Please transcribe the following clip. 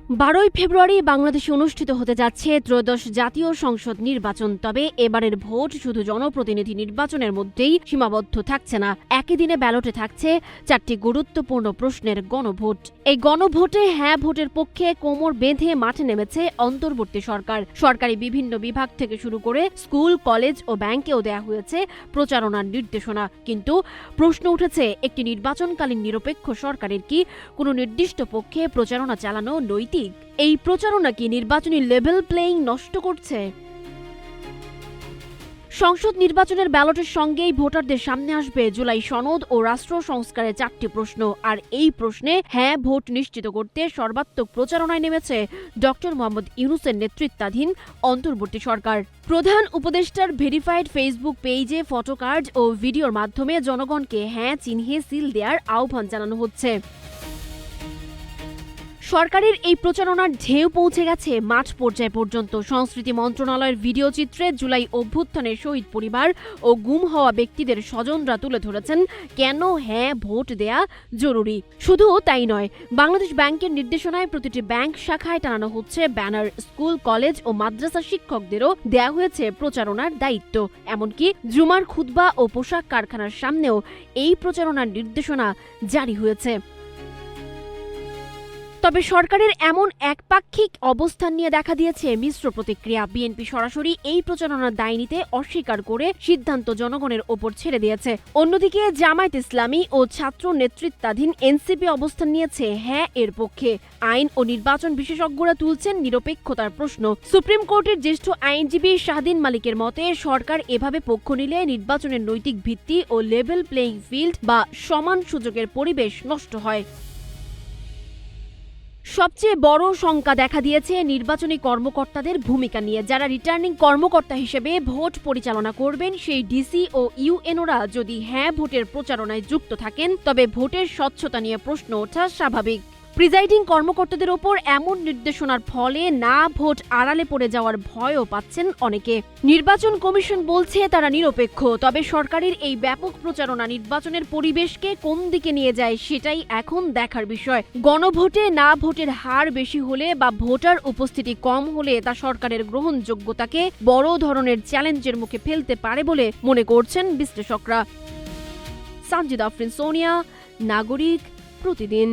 12 ফেব্রুয়ারি বাংলাদেশে অনুষ্ঠিত হতে যাচ্ছে ত্রয়োদশ জাতীয় সংসদ নির্বাচন। তবে এবারের ভোট শুধু জনপ্রতিনিধি নির্বাচনের মধ্যেই সীমাবদ্ধ থাকছে না। একই দিনে ব্যালটে থাকছে 4টি গুরুত্বপূর্ণ প্রশ্নের গণভোট। এই গণভোটে হ্যাঁ ভোটের পক্ষে কোমর বেঁধে মাঠে নেমেছে অন্তর্বর্তী সরকার। সরকারি বিভিন্ন বিভাগ থেকে শুরু করে স্কুল, কলেজ ও ব্যাংকেও দেয়া হয়েছে প্রচারণার নির্দেশনা। কিন্তু প্রশ্ন উঠেছে, একটি নির্বাচনকালীন নিরপেক্ষ সরকারের কি কোনো নির্দিষ্ট পক্ষে প্রচারণা চালানো নৈতিক? এই প্রচারণা কি নির্বাচনী লেভেল প্লেইং নষ্ট করছে? সংসদ নির্বাচনের ব্যালটের সঙ্গেই ভোটারদের সামনে আসবে জুলাই সনদ ও রাষ্ট্র সংস্কারের 4টি প্রশ্ন। আর এই প্রশ্নে হ্যাঁ ভোট নিশ্চিত করতে সর্বাত্মক প্রচারণায় নেমেছে ডক্টর মোহাম্মদ ইউনূসের নেতৃত্বাধীন অন্তর্বর্তী সরকার। প্রধান উপদেষ্টার ভেরিফাইড ফেসবুক পেজে ফটোকার্ড ও ভিডিওর মাধ্যমে জনগণকে হ্যাঁ চিহ্নে সিল দেওয়ার আহ্বান জানানো হচ্ছে। সরকারের এই প্রচারণার ঢেউ পৌঁছে গেছে মাঠ পর্যায় পর্যন্ত। সংস্কৃতি মন্ত্রণালয়ের ভিডিও চিত্রে জুলাই অভ্যুত্থানের শহীদ পরিবার ও গুম হওয়া ব্যক্তিদের স্বজনরা তুলে ধরেছেন কেন হ্যাঁ ভোট দেয়া জরুরি। শুধু তাই নয়, বাংলাদেশ ব্যাংকের নির্দেশনায় প্রতিটি ব্যাংক শাখায় টানানো হচ্ছে ব্যানার। স্কুল, কলেজ ও মাদ্রাসা শিক্ষকদেরও দেয়া হয়েছে প্রচারণার দায়িত্ব। এমনকি জুমার খুতবা ও পোশাক কারখানার সামনেও এই প্রচারণার নির্দেশনা জারি হয়েছে। তবে সরকারের এমন একপাক্ষিক অবস্থান নিয়ে দেখা দিয়েছে মিশ্র প্রতিক্রিয়া। বিএনপি সরাসরি এই প্রচারণার দায় নিতে অস্বীকার করে সিদ্ধান্ত জনগণের ওপর ছেড়ে দিয়েছে। অন্যদিকে জামায়াত ইসলামী ও ছাত্র নেতৃত্বাধীন এনসিপি অবস্থান নিয়েছে হ্যাঁ এর পক্ষে। আইন ও নির্বাচন বিশেষজ্ঞরা তুলছেন নিরপেক্ষতার প্রশ্ন। সুপ্রিম কোর্টের জ্যেষ্ঠ আইনজীবী শাহদিন মালিকের মতে, সরকার এভাবে পক্ষ নিলে নির্বাচনের নৈতিক ভিত্তি ও লেভেল প্লেইং ফিল্ড বা সমান সুযোগের পরিবেশ নষ্ট হয়। সবচেয়ে বড় শঙ্কা দেখা দিয়েছে নির্বাচনী কর্মকর্তাদের ভূমিকা নিয়ে। যারা রিটার্নিং কর্মকর্তা হিসেবে ভোট পরিচালনা করবেন, সেই ডিসি ও ইউএনওরা যদি হ্যাঁ ভোটের প্রচারণায় যুক্ত থাকেন, তবে ভোটের স্বচ্ছতা নিয়ে প্রশ্ন ওঠা স্বাভাবিক। প্রিজাইডিং কর্মকর্তাদের ওপর এমন নির্দেশনার ফলে না ভোট আড়ালে পড়ে যাওয়ার ভয়ও পাচ্ছেন অনেকে। নির্বাচন কমিশন বলছে তারা নিরপেক্ষ, তবে সরকারের এই ব্যাপক প্রচারণা নির্বাচনের পরিবেশকে কোন দিকে নিয়ে যায় সেটাই এখন দেখার বিষয়। গণভোটে না ভোটের হার বেশি হলে বা ভোটার উপস্থিতি কম হলে তা সরকারের গ্রহণযোগ্যতাকে বড় ধরনের চ্যালেঞ্জের মুখে ফেলতে পারে বলে মনে করছেন বিশ্লেষকরা। সানজিদা আফরিন, সোনিয়া, নাগরিক, প্রতিদিন।